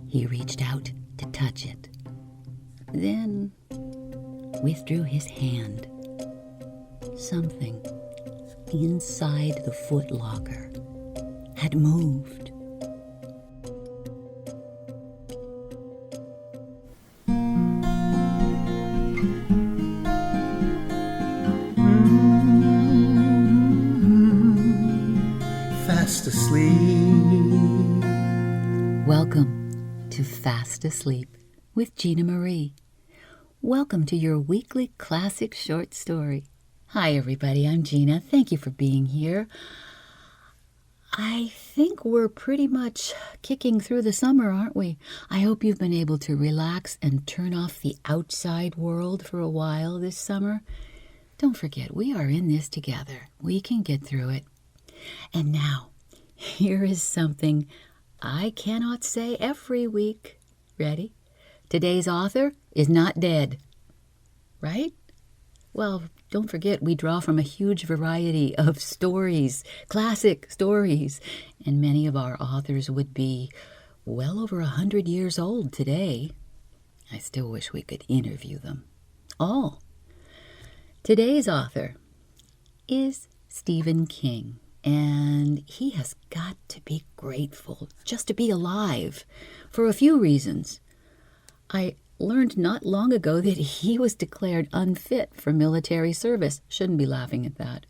He reached out to touch it, then withdrew his hand. Something inside the footlocker had moved. Fast asleep. Welcome to Fast Asleep with Gina Marie. Welcome to your weekly classic short story. Hi everybody, I'm Gina. Thank you for being here. I think we're pretty much kicking through the summer, aren't we? I hope you've been able to relax and turn off the outside world for a while this summer. Don't forget, we are in this together. We can get through it. And now, here is something I cannot say every week. Ready? Today's author is not dead. Right? Well, don't forget we draw from a huge variety of stories, classic stories, and many of our authors would be well over 100 years old today. I still wish we could interview them all. Today's author is Stephen King. And he has got to be grateful just to be alive for a few reasons. I learned not long ago that he was declared unfit for military service. Shouldn't be laughing at that.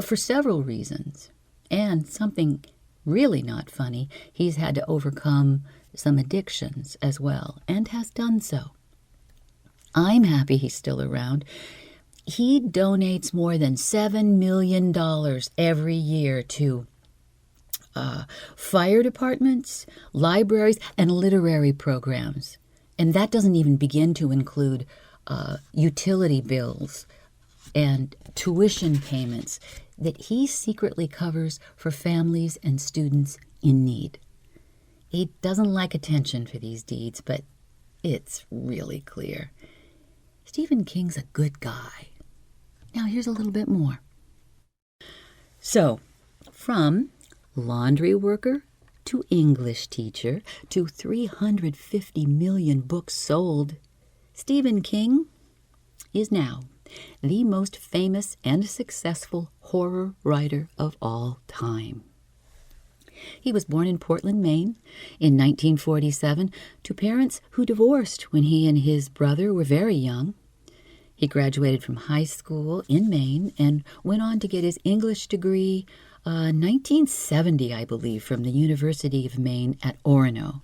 For several reasons. And something really not funny, he's had to overcome some addictions as well, and has done so. I'm happy he's still around. He donates more than $7 million every year to fire departments, libraries, and literary programs. And that doesn't even begin to include utility bills and tuition payments that he secretly covers for families and students in need. He doesn't like attention for these deeds, but it's really clear. Stephen King's a good guy. Now here's a little bit more. So, from laundry worker to English teacher to 350 million books sold, Stephen King is now the most famous and successful horror writer of all time. He was born in Portland, Maine in 1947 to parents who divorced when he and his brother were very young. He graduated from high school in Maine and went on to get his English degree 1970, I believe, from the University of Maine at Orono.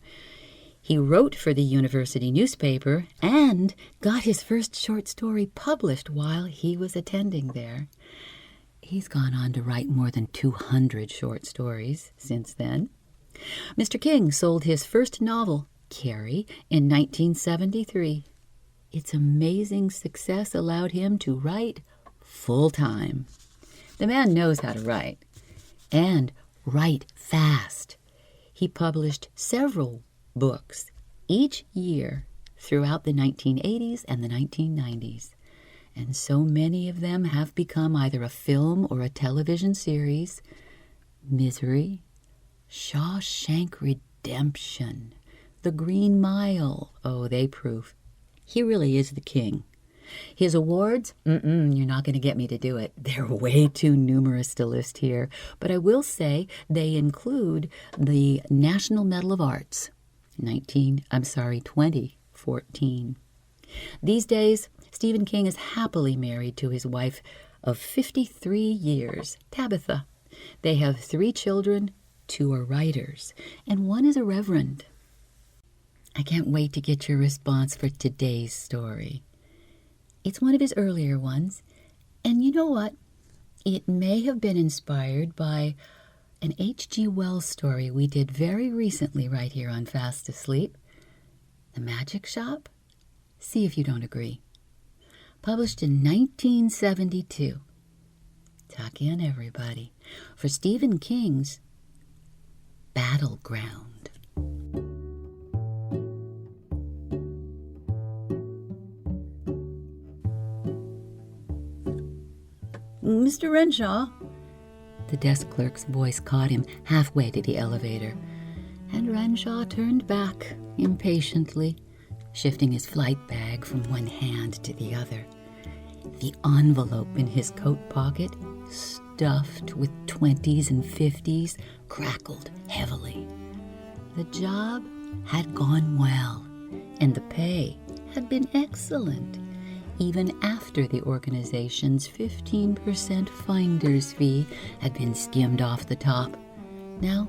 He wrote for the university newspaper and got his first short story published while he was attending there. He's gone on to write more than 200 short stories since then. Mr. King sold his first novel, Carrie, in 1973. Its amazing success allowed him to write full-time. The man knows how to write, and write fast. He published several books each year throughout the 1980s and the 1990s, and so many of them have become either a film or a television series. Misery, Shawshank Redemption, The Green Mile, oh, they prove he really is the king. His awards, you're not going to get me to do it. They're way too numerous to list here. But I will say they include the National Medal of Arts, 2014. These days, Stephen King is happily married to his wife of 53 years, Tabitha. They have 3 children, 2 are writers, and 1 is a reverend. I can't wait to get your response for today's story. It's one of his earlier ones, and you know what? It may have been inspired by an H.G. Wells story we did very recently right here on Fast Asleep, The Magic Shop. See if you don't agree. Published in 1972. Tuck in, everybody, for Stephen King's Battleground. Mr. Renshaw. The desk clerk's voice caught him halfway to the elevator. And Renshaw turned back impatiently, shifting his flight bag from one hand to the other. The envelope in his coat pocket, stuffed with 20s and 50s, crackled heavily. The job had gone well, and the pay had been excellent, even after the organization's 15% finder's fee had been skimmed off the top. Now,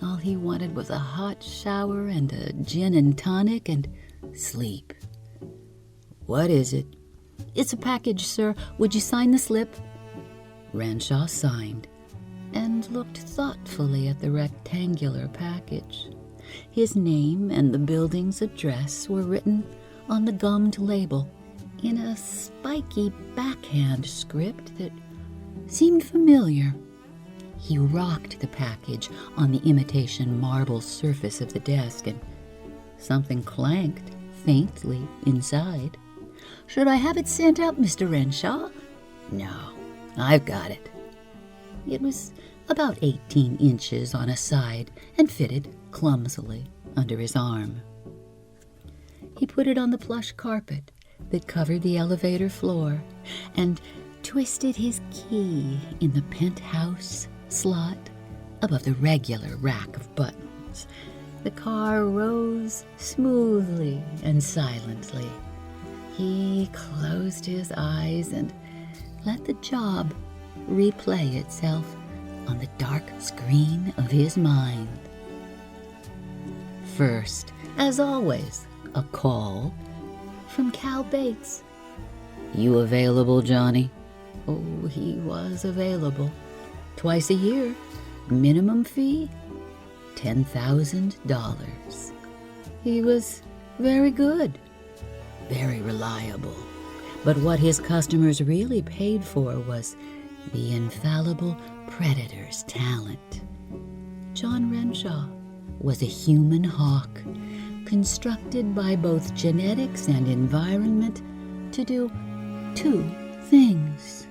all he wanted was a hot shower and a gin and tonic and sleep. "What is it?" "It's a package, sir. Would you sign the slip?" Renshaw signed and looked thoughtfully at the rectangular package. His name and the building's address were written on the gummed label in a spiky backhand script that seemed familiar. He rocked the package on the imitation marble surface of the desk, and something clanked faintly inside. "Should I have it sent up, Mr. Renshaw?" "No, I've got it." It was about 18 inches on a side and fitted clumsily under his arm. He put it on the plush carpet that covered the elevator floor and twisted his key in the penthouse slot above the regular rack of buttons. The car rose smoothly and silently. He closed his eyes and let the job replay itself on the dark screen of his mind. First, as always, a call from Cal Bates. "You available, Johnny?" Oh, he was available. Twice a year. Minimum fee, $10,000. He was very good, very reliable. But what his customers really paid for was the infallible predator's talent. John Renshaw was a human hawk, constructed by both genetics and environment to do two things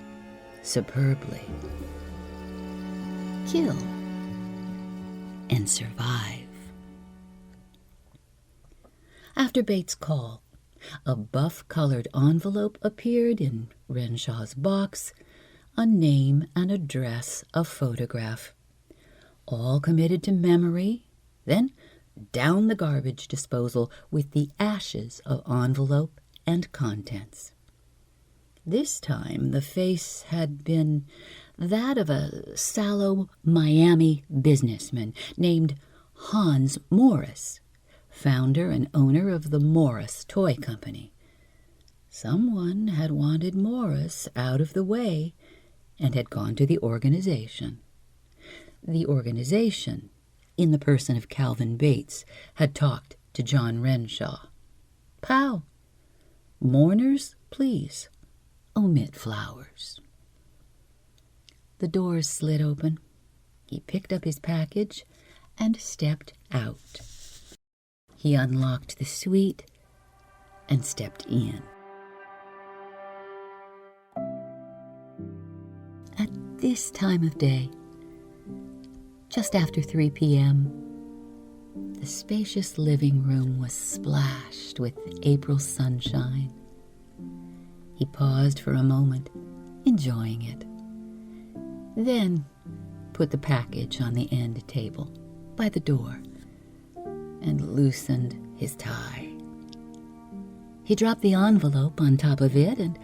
superbly: kill and survive. After Bates' call, a buff-colored envelope appeared in Renshaw's box, a name and address, a photograph. All committed to memory, then down the garbage disposal with the ashes of envelope and contents. This time the face had been that of a sallow Miami businessman named Hans Morris, founder and owner of the Morris Toy Company. Someone had wanted Morris out of the way and had gone to the organization. The organization, in the person of Calvin Bates, had talked to John Renshaw. "Pow! Mourners, please, omit flowers." The doors slid open. He picked up his package and stepped out. He unlocked the suite and stepped in. At this time of day, just after 3 p.m., the spacious living room was splashed with April sunshine. He paused for a moment, enjoying it. Then put the package on the end table by the door and loosened his tie. He dropped the envelope on top of it and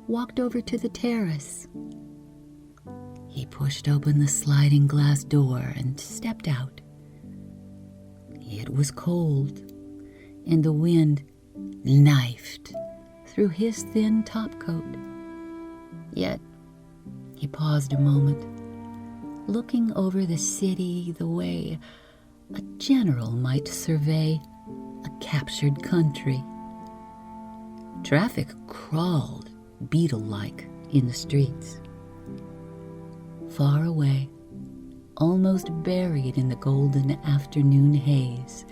walked over to the terrace. He pushed open the sliding glass door and stepped out. It was cold, and the wind knifed through his thin topcoat. Yet he paused a moment, looking over the city the way a general might survey a captured country. Traffic crawled beetle-like in the streets. Far away, almost buried in the golden afternoon haze,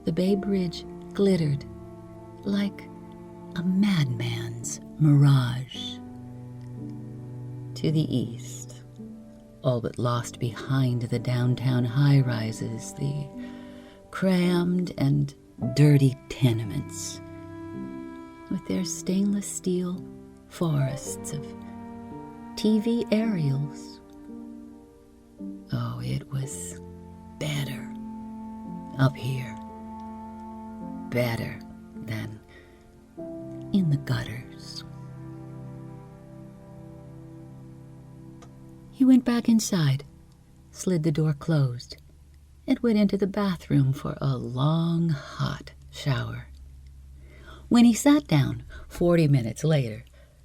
the Bay Bridge glittered like a madman's mirage. To the east, all but lost behind the downtown high-rises, the crammed and dirty tenements, with their stainless steel forests of TV aerials. Oh, it was better up here. Better than in the gutters. He went back inside, slid the door closed, and went into the bathroom for a long, hot shower. When he sat down 40 minutes later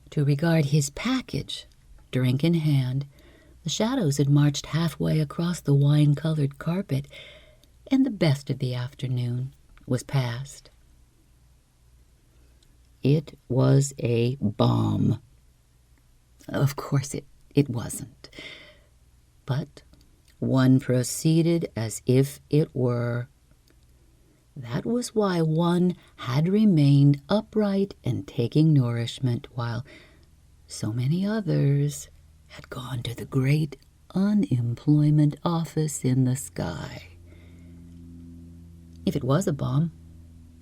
to regard his package, drink in hand, the shadows had marched halfway across the wine-colored carpet, and the best of the afternoon was past. It was a bomb. Of course it wasn't. But one proceeded as if it were. That was why one had remained upright and taking nourishment, while so many others had gone to the great unemployment office in the sky. If it was a bomb,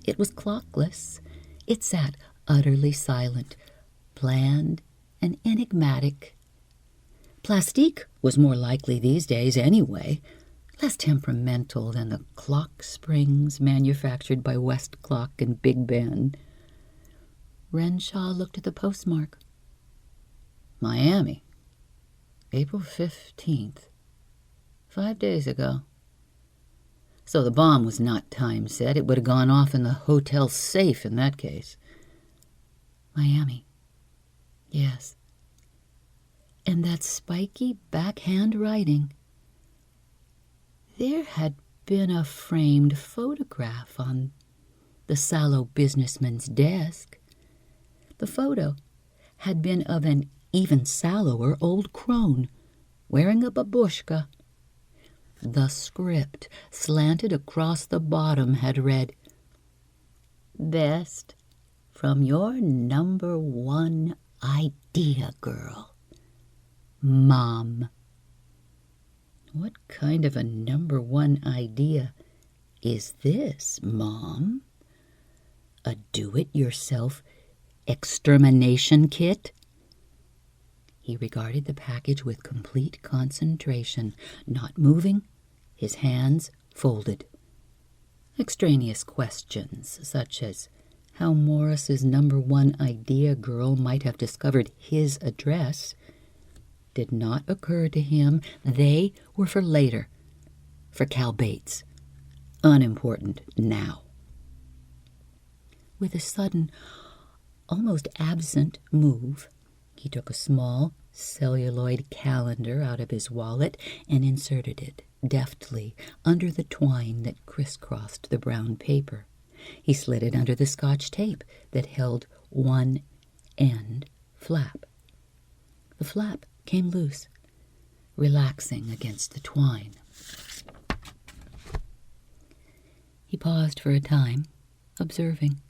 it was clockless. It sat utterly silent, bland and enigmatic. Plastique was more likely these days anyway, less temperamental than the clock springs manufactured by West Clock and Big Ben. Renshaw looked at the postmark. Miami, April 15th, 5 days ago. So the bomb was not time set. It would have gone off in the hotel safe in that case. Miami. Yes. And that spiky backhand writing. There had been a framed photograph on the sallow businessman's desk. The photo had been of an even sallower old crone, wearing a babushka. The script, slanted across the bottom, had read, "Best from your #1 idea girl, Mom." What kind of a #1 idea is this, Mom? A do-it-yourself extermination kit? He regarded the package with complete concentration, not moving, his hands folded. Extraneous questions, such as how Morris's #1 idea girl might have discovered his address, did not occur to him. They were for later, for Cal Bates, unimportant now. With a sudden, almost absent move, he took a small celluloid calendar out of his wallet and inserted it deftly under the twine that crisscrossed the brown paper. He slid it under the Scotch tape that held one end flap. The flap came loose, relaxing against the twine. He paused for a time, observing,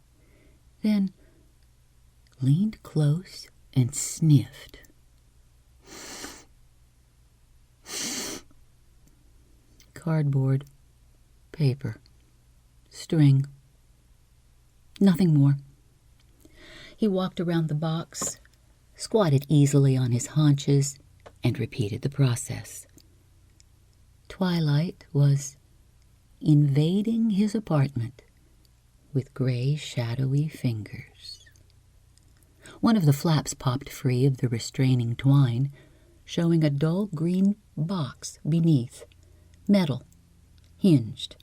then leaned close and sniffed. Cardboard, paper, string. Nothing more. He walked around the box, squatted easily on his haunches, and repeated the process. Twilight was invading his apartment with gray, shadowy fingers. One of the flaps popped free of the restraining twine, showing a dull green box beneath, metal, hinged.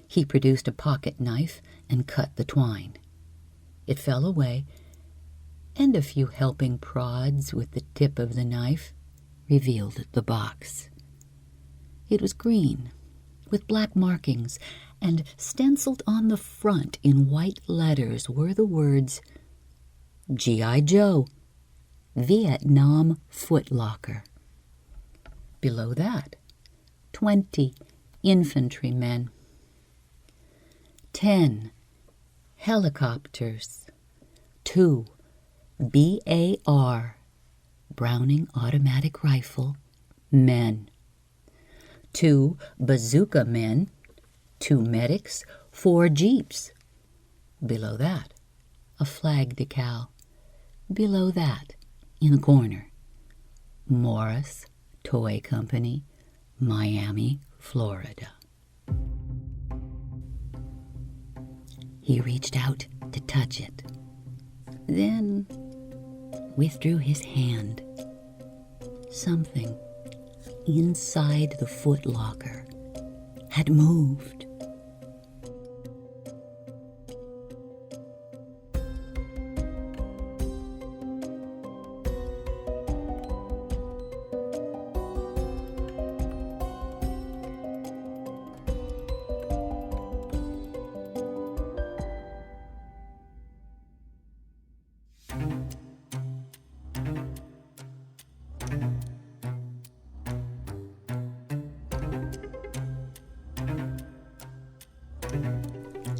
He produced a pocket knife and cut the twine. It fell away, and a few helping prods with the tip of the knife revealed the box. It was green, with black markings, and stenciled on the front in white letters were the words, G.I. Joe, Vietnam Footlocker. Below that, 20 infantrymen, 10 helicopters, 2 BAR, Browning automatic rifle, men. 2 bazooka men, 2 medics, 4 jeeps. Below that, a flag decal. Below that, in the corner, Morris Toy Company, Miami, Florida. He reached out to touch it, then withdrew his hand. Something inside the footlocker had moved.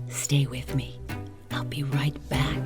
Stay with me. I'll be right back.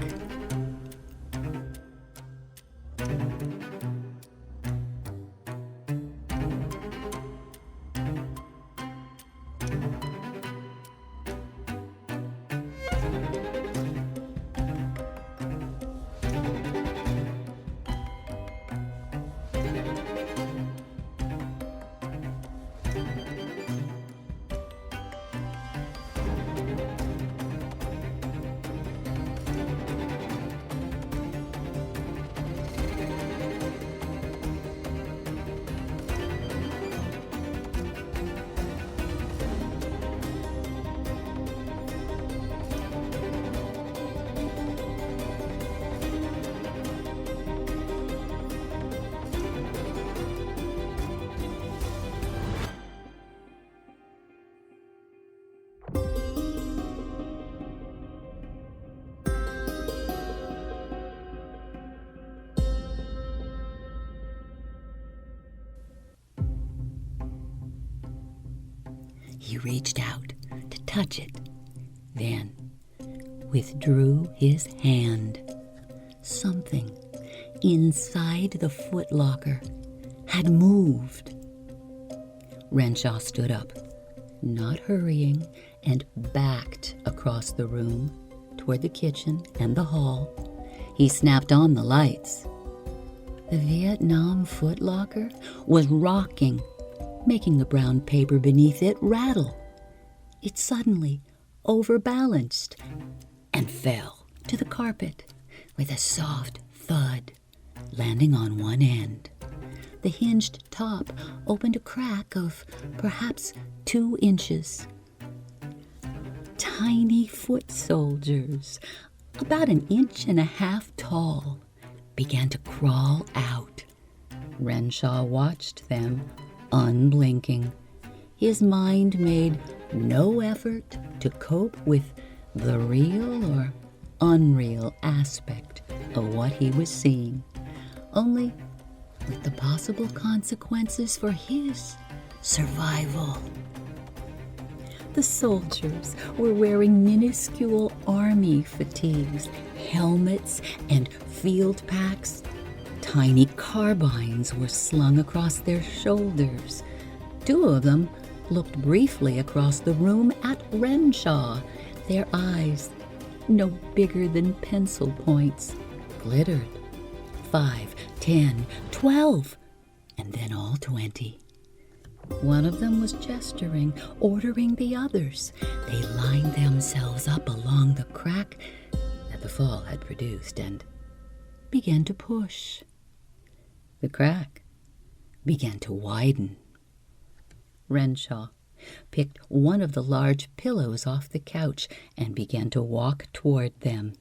He reached out to touch it, then withdrew his hand. Something inside the footlocker had moved. Renshaw stood up, not hurrying, and backed across the room toward the kitchen and the hall. He snapped on the lights. The Vietnam footlocker was rocking, making the brown paper beneath it rattle. It suddenly overbalanced and fell to the carpet with a soft thud, landing on one end. The hinged top opened a crack of perhaps 2 inches. Tiny foot soldiers, about 1.5 inches tall, began to crawl out. Renshaw watched them, unblinking. His mind made no effort to cope with the real or unreal aspect of what he was seeing, only with the possible consequences for his survival. The soldiers were wearing minuscule army fatigues, helmets, and field packs. Tiny carbines were slung across their shoulders. 2 of them looked briefly across the room at Renshaw. Their eyes, no bigger than pencil points, glittered. 5, 10, 12, and then all 20. One of them was gesturing, ordering the others. They lined themselves up along the crack that the fall had produced and began to push. The crack began to widen. Renshaw picked one of the large pillows off the couch and began to walk toward them.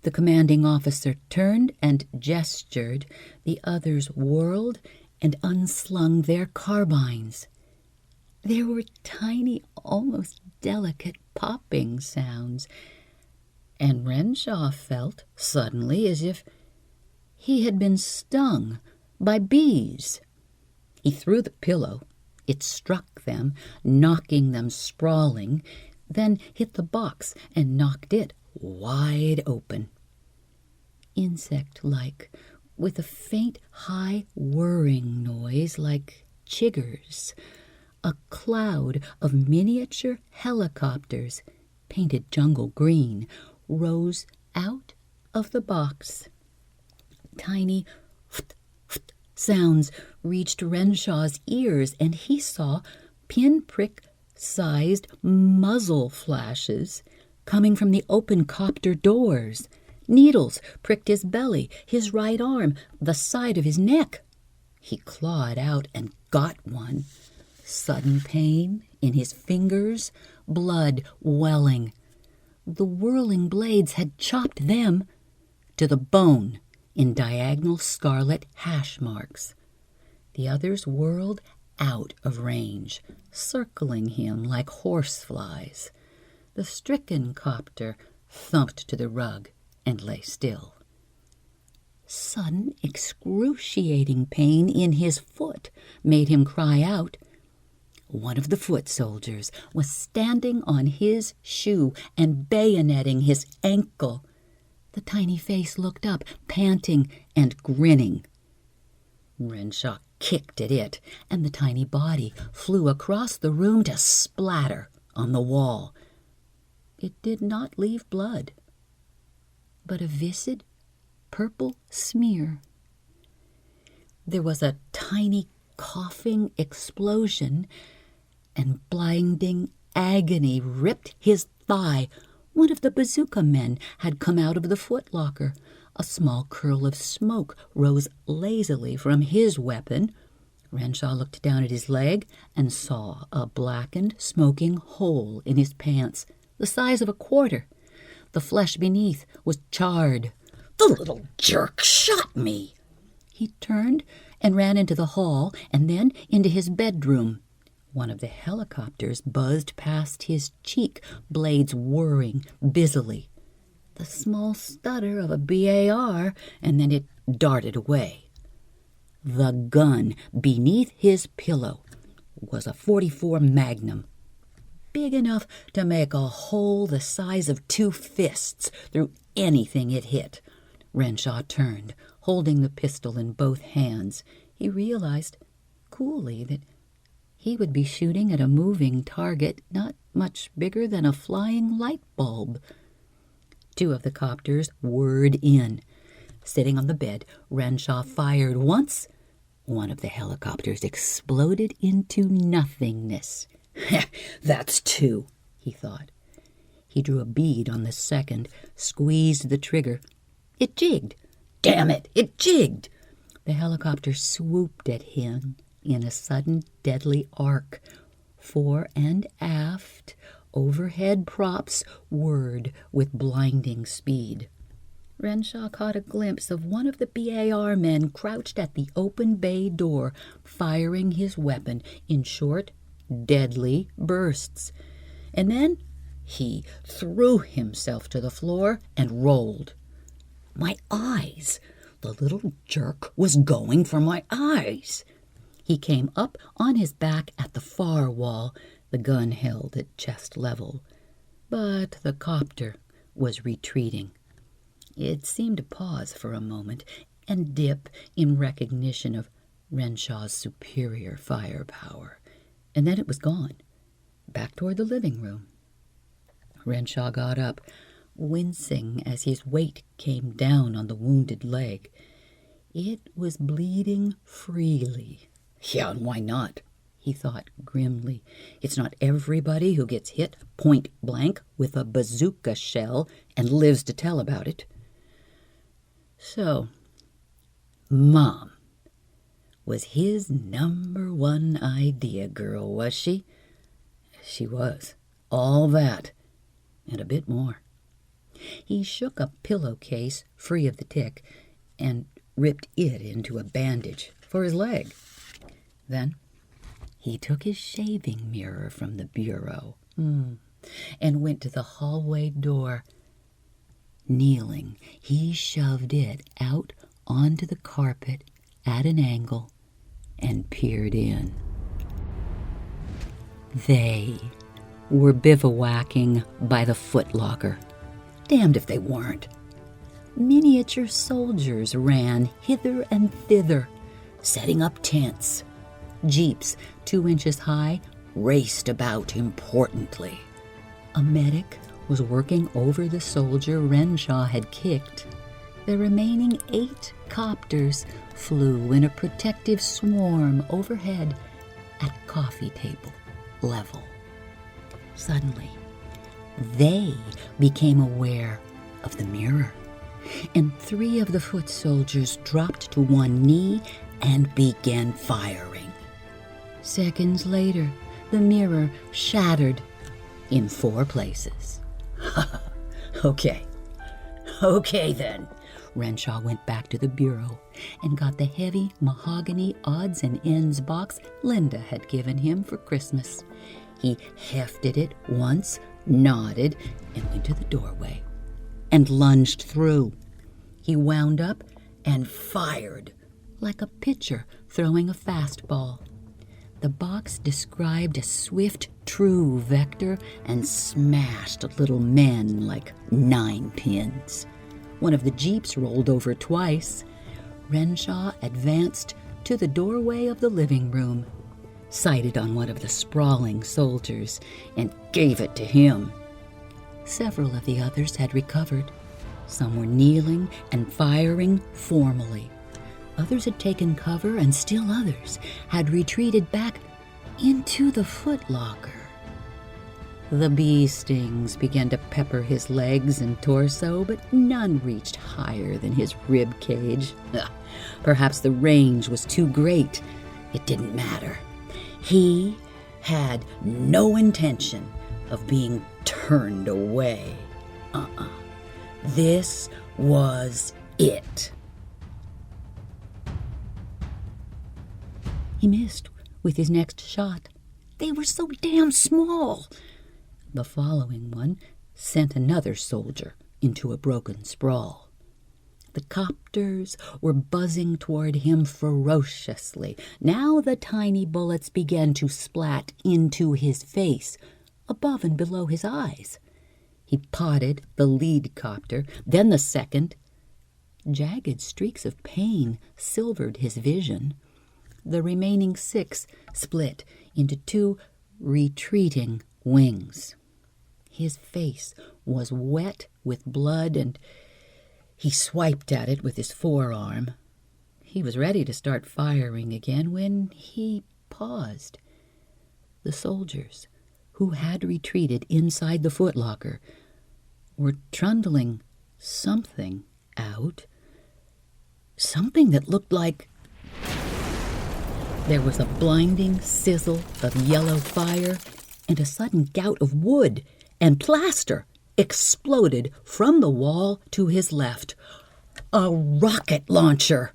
The commanding officer turned and gestured. The others whirled and unslung their carbines. There were tiny, almost delicate popping sounds, and Renshaw felt suddenly as if he had been stung by bees. He threw the pillow. It struck them, knocking them sprawling, then hit the box and knocked it wide open. Insect-like, with a faint, high whirring noise like chiggers. A cloud of miniature helicopters, painted jungle green, rose out of the box. Tiny sounds reached Renshaw's ears, and he saw pinprick-sized muzzle flashes coming from the open copter doors. Needles pricked his belly, his right arm, the side of his neck. He clawed out and got one. Sudden pain in his fingers, blood welling. The whirling blades had chopped them to the bone in diagonal scarlet hash marks. The others whirled out of range, circling him like horseflies. The stricken copter thumped to the rug and lay still. Sudden, excruciating pain in his foot made him cry out. One of the foot soldiers was standing on his shoe and bayoneting his ankle. The tiny face looked up, panting and grinning. Renshaw kicked at it, and the tiny body flew across the room to splatter on the wall. It did not leave blood, but a viscid purple smear. There was a tiny coughing explosion, and blinding agony ripped his thigh. One of the bazooka men had come out of the footlocker. A small curl of smoke rose lazily from his weapon. Renshaw looked down at his leg and saw a blackened, smoking hole in his pants, the size of a quarter. The flesh beneath was charred. "The little jerk shot me!" He turned and ran into the hall and then into his bedroom. One of the helicopters buzzed past his cheek, blades whirring busily. The small stutter of a BAR, and then it darted away. The gun beneath his pillow was a .44 Magnum, big enough to make a hole the size of 2 fists through anything it hit. Renshaw turned, holding the pistol in both hands. He realized coolly that he would be shooting at a moving target not much bigger than a flying light bulb. 2 of the copters whirred in. Sitting on the bed, Renshaw fired once. One of the helicopters exploded into nothingness. "That's 2, he thought. He drew a bead on the second, squeezed the trigger. It jigged. Damn it, it jigged! The helicopter swooped at him in a sudden deadly arc. Fore and aft, overhead props whirred with blinding speed. Renshaw caught a glimpse of one of the BAR men crouched at the open bay door, firing his weapon in short, deadly bursts. And then he threw himself to the floor and rolled. My eyes! The little jerk was going for my eyes! He came up on his back at the far wall, the gun held at chest level. But the copter was retreating. It seemed to pause for a moment and dip in recognition of Renshaw's superior firepower. And then it was gone, back toward the living room. Renshaw got up, wincing as his weight came down on the wounded leg. It was bleeding freely. Yeah, and why not? He thought grimly. It's not everybody who gets hit point blank with a bazooka shell and lives to tell about it. So, Mom was his number one idea girl, was she? She was. All that, and a bit more. He shook a pillowcase free of the tick and ripped it into a bandage for his leg. Then he took his shaving mirror from the bureau and went to the hallway door. Kneeling, he shoved it out onto the carpet at an angle and peered in. They were bivouacking by the footlocker. Damned if they weren't. Miniature soldiers ran hither and thither, setting up tents. Jeeps 2 inches high raced about importantly. A medic was working over the soldier Renshaw had kicked. The remaining 8 copters flew in a protective swarm overhead at coffee table level. Suddenly, they became aware of the mirror, and 3 of the foot soldiers dropped to one knee and began firing. Seconds later, the mirror shattered in 4 places. Okay then. Renshaw went back to the bureau and got the heavy mahogany odds and ends box Linda had given him for Christmas. He hefted it once, nodded, and went to the doorway and lunged through. He wound up and fired like a pitcher throwing a fastball. The box described a swift, true vector and smashed little men like 9 pins. One of the Jeeps rolled over twice. Renshaw advanced to the doorway of the living room, sighted on one of the sprawling soldiers, and gave it to him. Several of the others had recovered. Some were kneeling and firing formally. Others had taken cover, and still others had retreated back into the footlocker. The bee stings began to pepper his legs and torso, but none reached higher than his rib cage. Perhaps the range was too great. It didn't matter. He had no intention of being turned away. This was it. He missed with his next shot. They were so damn small. The following one sent another soldier into a broken sprawl. The copters were buzzing toward him ferociously. Now the tiny bullets began to splat into his face, above and below his eyes. He potted the lead copter, then the second. Jagged streaks of pain silvered his vision. The remaining 6 split into 2 retreating wings. His face was wet with blood, and he swiped at it with his forearm. He was ready to start firing again when he paused. The soldiers, who had retreated inside the footlocker, were trundling something out. Something that looked like... There was a blinding sizzle of yellow fire, and a sudden gout of wood and plaster exploded from the wall to his left. A rocket launcher!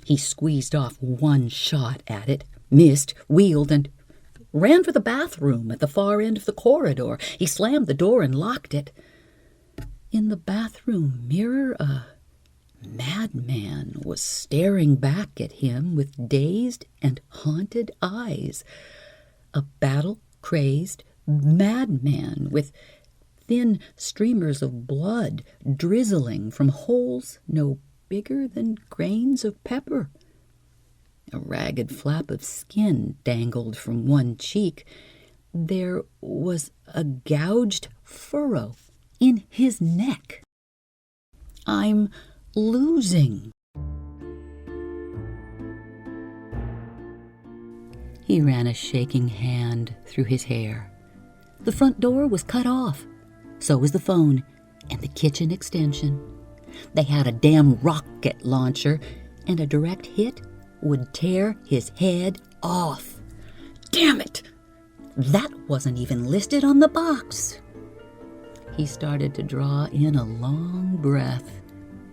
He squeezed off one shot at it, missed, wheeled, and ran for the bathroom at the far end of the corridor. He slammed the door and locked it. In the bathroom mirror, a madman was staring back at him with dazed and haunted eyes. A battle-crazed madman with thin streamers of blood drizzling from holes no bigger than grains of pepper. A ragged flap of skin dangled from one cheek. There was a gouged furrow in his neck. "I'm losing." He ran a shaking hand through his hair. The front door was cut off. So was the phone and the kitchen extension. They had a damn rocket launcher, and a direct hit would tear his head off. Damn it! That wasn't even listed on the box. He started to draw in a long breath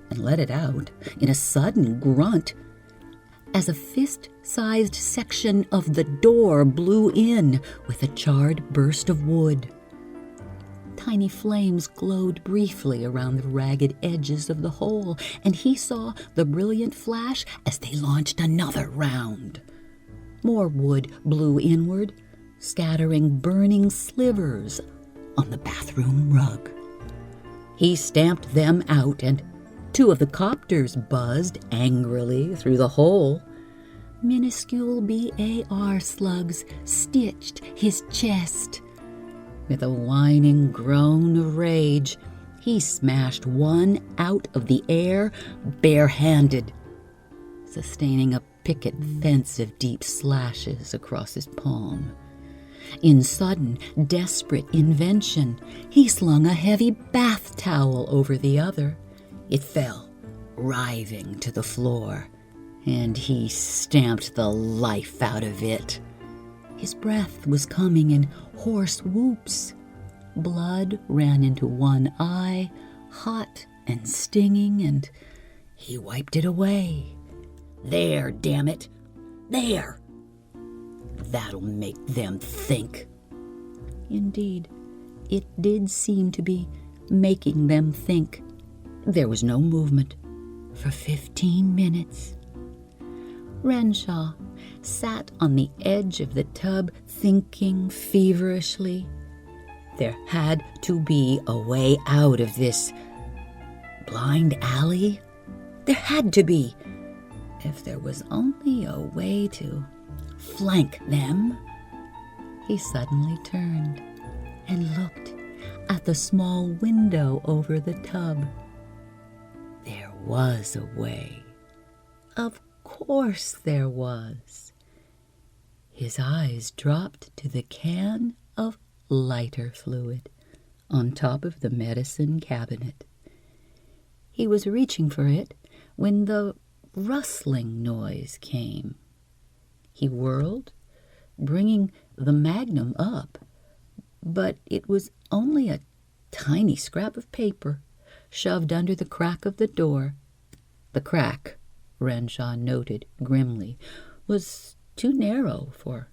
and let it out in a sudden grunt as a fist-sized section of the door blew in with a charred burst of wood. Tiny flames glowed briefly around the ragged edges of the hole, and he saw the brilliant flash as they launched another round. More wood blew inward, scattering burning slivers on the bathroom rug. He stamped them out, and 2 of the copters buzzed angrily through the hole. minuscule BAR slugs stitched his chest. With a whining groan of rage, he smashed one out of the air barehanded, sustaining a picket fence of deep slashes across his palm. In sudden, desperate invention, he slung a heavy bath towel over the other. It fell, writhing to the floor, and he stamped the life out of it. His breath was coming in hoarse whoops. Blood ran into one eye, hot and stinging, and he wiped it away. "There, damn it! There! That'll make them think." Indeed, it did seem to be making them think. There was no movement for 15 minutes. Renshaw sat on the edge of the tub, thinking feverishly. There had to be a way out of this blind alley. There had to be. If there was only a way to flank them. He suddenly turned and looked at the small window over the tub. There was a way. Of course there was. His eyes dropped to the can of lighter fluid on top of the medicine cabinet. He was reaching for it when the rustling noise came. He whirled, bringing the magnum up, but it was only a tiny scrap of paper shoved under the crack of the door. The crack, Renshaw noted grimly, was too narrow for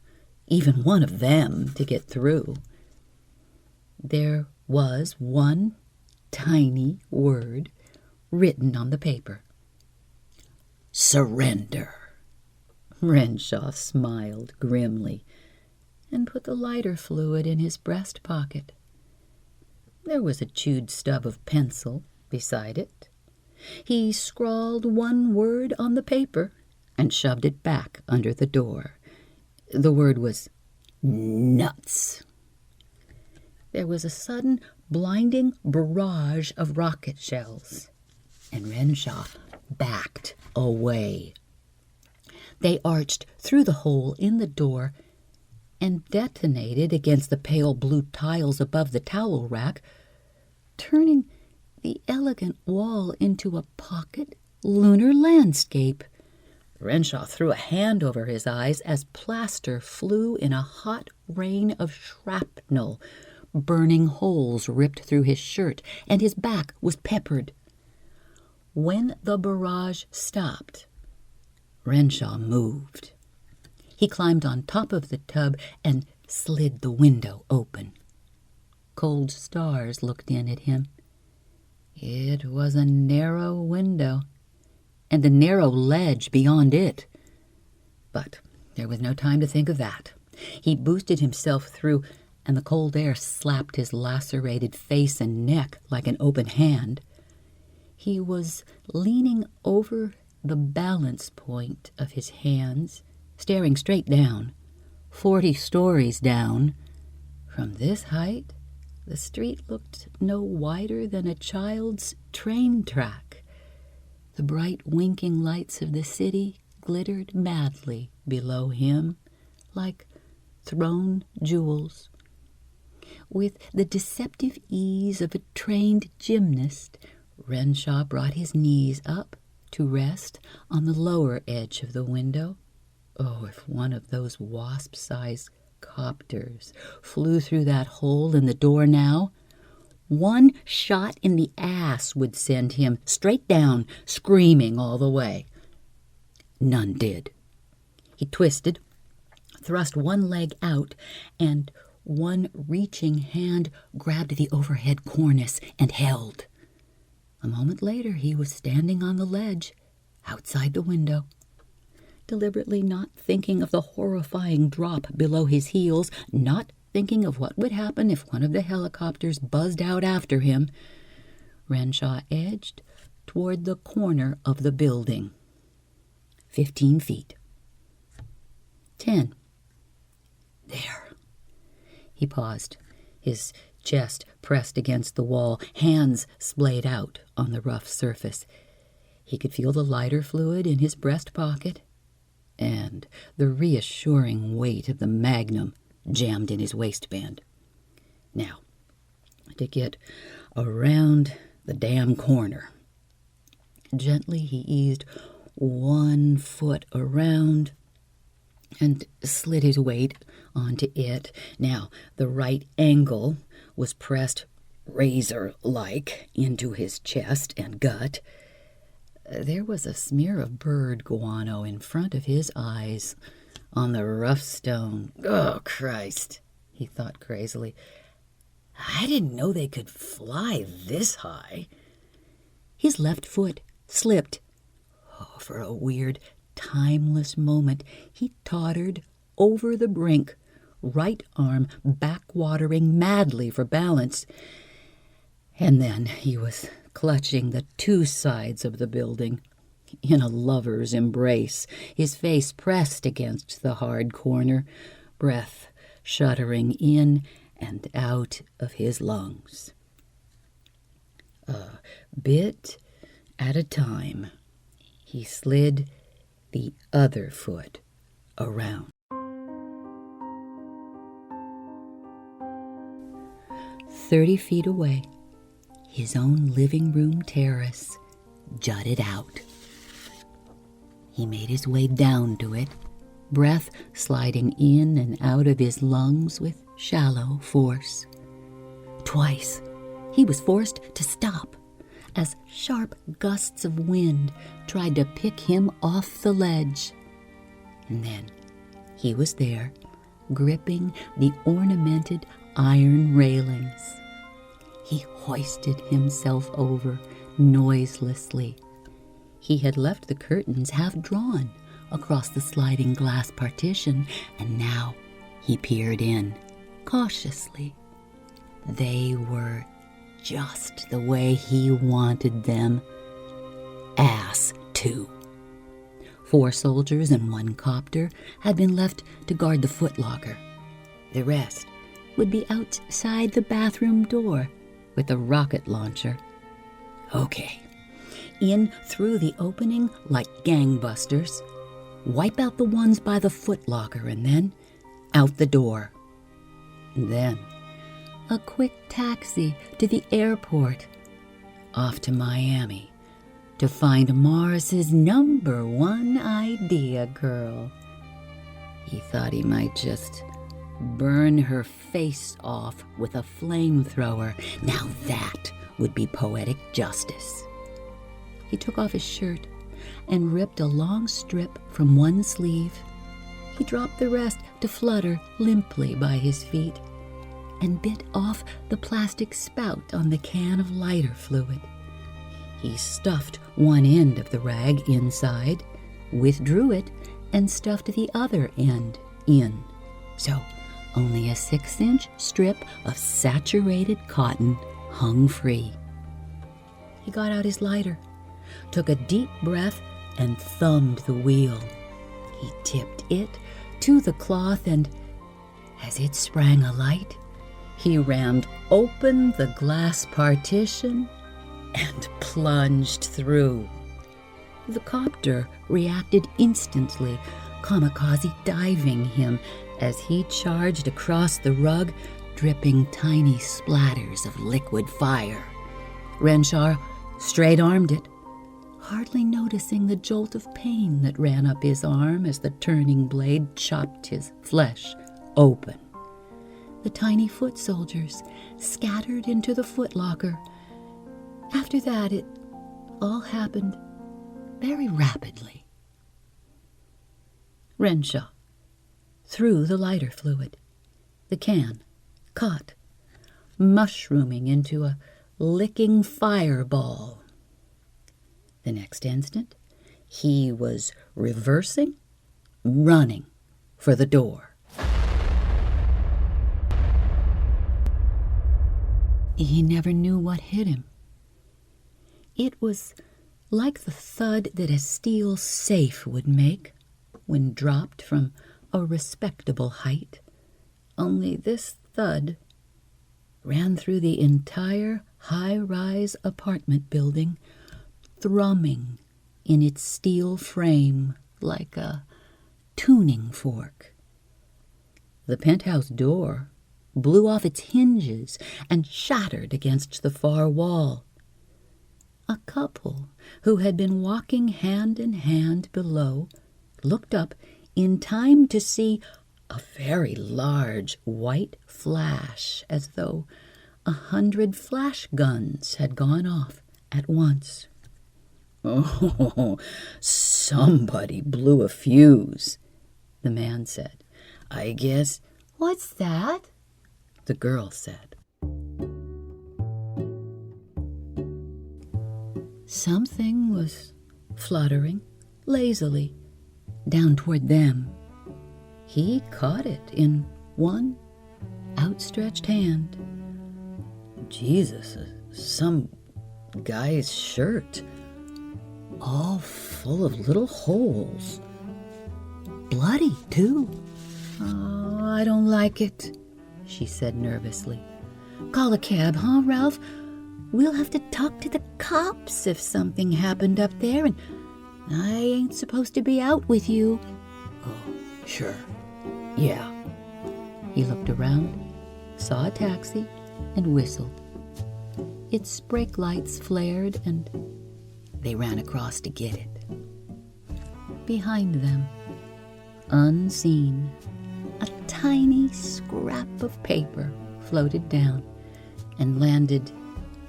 even one of them to get through. There was one tiny word written on the paper. "Surrender." Renshaw smiled grimly and put the lighter fluid in his breast pocket. There was a chewed stub of pencil beside it. He scrawled one word on the paper and shoved it back under the door. The word was nuts. There was a sudden blinding barrage of rocket shells, and Renshaw backed away. They arched through the hole in the door and detonated against the pale blue tiles above the towel rack, turning the elegant wall into a pocket lunar landscape. Renshaw threw a hand over his eyes as plaster flew in a hot rain of shrapnel. Burning holes ripped through his shirt, and his back was peppered. When the barrage stopped, Renshaw moved. He climbed on top of the tub and slid the window open. Cold stars looked in at him. It was a narrow window, and a narrow ledge beyond it. But there was no time to think of that. He boosted himself through, and the cold air slapped his lacerated face and neck like an open hand. He was leaning over the balance point of his hands, staring straight down, 40 stories down. From this height, the street looked no wider than a child's train track. The bright winking lights of the city glittered madly below him, like thrown jewels. With the deceptive ease of a trained gymnast, Renshaw brought his knees up to rest on the lower edge of the window. Oh, if one of those wasp-sized copters flew through that hole in the door now, one shot in the ass would send him straight down, screaming all the way. None did. He twisted, thrust one leg out, and one reaching hand grabbed the overhead cornice and held. A moment later, he was standing on the ledge outside the window, deliberately not thinking of the horrifying drop below his heels, not thinking of what would happen if one of the helicopters buzzed out after him. Renshaw edged toward the corner of the building. 15 feet. 10. There. He paused, his chest pressed against the wall, hands splayed out on the rough surface. He could feel the lighter fluid in his breast pocket and the reassuring weight of the magnum jammed in his waistband. Now, to get around the damn corner. Gently he eased 1 foot around and slid his weight onto it. Now, the right angle was pressed razor-like into his chest and gut. There was a smear of bird guano in front of his eyes on the rough stone. Oh, Christ, he thought crazily. I didn't know they could fly this high. His left foot slipped. Oh, for a weird, timeless moment, he tottered over the brink, right arm backwatering madly for balance. And then he was clutching the 2 sides of the building in a lover's embrace, his face pressed against the hard corner, breath shuddering in and out of his lungs. A bit at a time, he slid the other foot around. 30 feet away, his own living room terrace jutted out. He made his way down to it, breath sliding in and out of his lungs with shallow force. Twice, he was forced to stop as sharp gusts of wind tried to pick him off the ledge. And then he was there, gripping the ornamented iron railings. He hoisted himself over noiselessly. He had left the curtains half drawn across the sliding glass partition, and now he peered in, cautiously. They were just the way he wanted them. Ass, too. 4 soldiers and 1 copter had been left to guard the footlocker. The rest would be outside the bathroom door with a rocket launcher. Okay, in through the opening like gangbusters, wipe out the ones by the footlocker, and then out the door. And then a quick taxi to the airport, off to Miami to find Morris's #1 idea girl. He thought he might just burn her face off with a flamethrower. Now that would be poetic justice. He took off his shirt and ripped a long strip from one sleeve. He dropped the rest to flutter limply by his feet and bit off the plastic spout on the can of lighter fluid. He stuffed one end of the rag inside, withdrew it, and stuffed the other end in. So only a 6-inch strip of saturated cotton hung free. He got out his lighter, took a deep breath, and thumbed the wheel. He tipped it to the cloth, and as it sprang alight, he rammed open the glass partition and plunged through. The copter reacted instantly, kamikaze diving him as he charged across the rug, dripping tiny splatters of liquid fire. Renshaw straight-armed it, hardly noticing the jolt of pain that ran up his arm as the turning blade chopped his flesh open. The tiny foot soldiers scattered into the footlocker. After that, it all happened very rapidly. Renshaw threw the lighter fluid. The can caught, mushrooming into a licking fireball. The next instant, he was reversing, running for the door. He never knew what hit him. It was like the thud that a steel safe would make when dropped from a respectable height, only this thud ran through the entire high-rise apartment building, thrumming in its steel frame like a tuning fork. The penthouse door blew off its hinges and shattered against the far wall. A couple who had been walking hand in hand below looked up in time to see a very large white flash, as though 100 flash guns had gone off at once. "Oh, somebody blew a fuse," the man said. "I guess—" "What's that?" the girl said. Something was fluttering lazily down toward them. He caught it in one outstretched hand. Jesus, some guy's shirt, all full of little holes. Bloody, too. "Oh, I don't like it," she said nervously. "Call a cab, huh, Ralph? We'll have to talk to the cops if something happened up there, and I ain't supposed to be out with you." "Oh, sure. Yeah." He looked around, saw a taxi, and whistled. Its brake lights flared, and they ran across to get it. Behind them, unseen, a tiny scrap of paper floated down and landed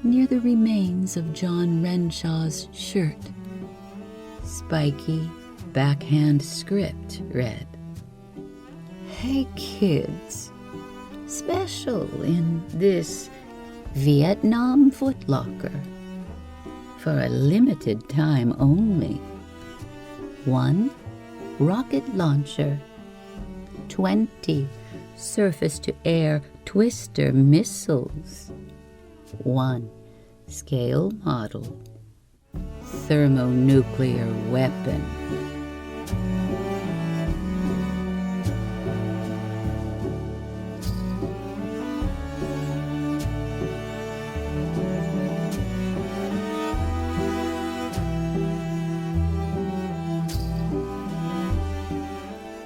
near the remains of John Renshaw's shirt. Spiky backhand script read, "Hey kids, special in this Vietnam footlocker. For a limited time only. 1 rocket launcher, 20 surface-to-air twister missiles, 1 scale model thermonuclear weapon."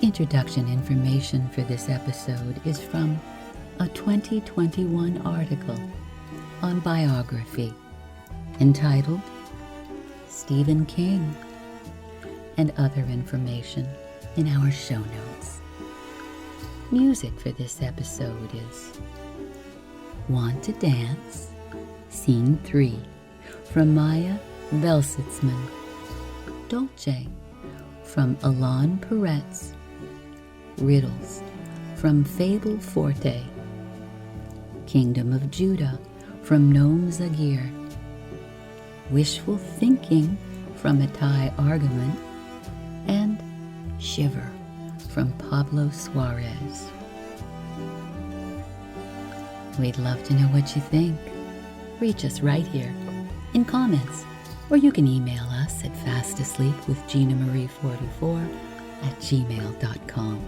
Introduction information for this episode is from a 2021 article on biography entitled Stephen King, and other information in our show notes. Music for this episode is Want to Dance, Scene 3, from Maya Belsitzman. Dolce, from Alon Peretz. Riddles, from Fable Forte. Kingdom of Judah, from Noam Zagir. Wishful Thinking, from Itay Argaman. And Shiver, from Pablo Suarez. We'd love to know what you think. Reach us right here in comments, or you can email us at fastasleepwithginamarie44@gmail.com.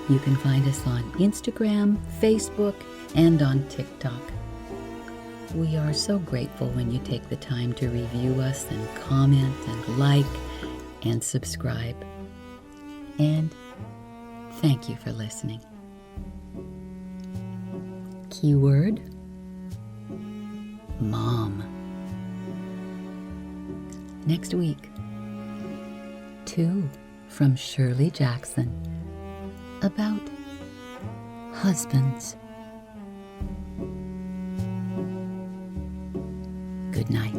You can find us on Instagram, Facebook, and on TikTok. We are so grateful when you take the time to review us and comment and like and subscribe. And thank you for listening. Keyword: Mom. Next week, 2 from Shirley Jackson about husbands. Good night.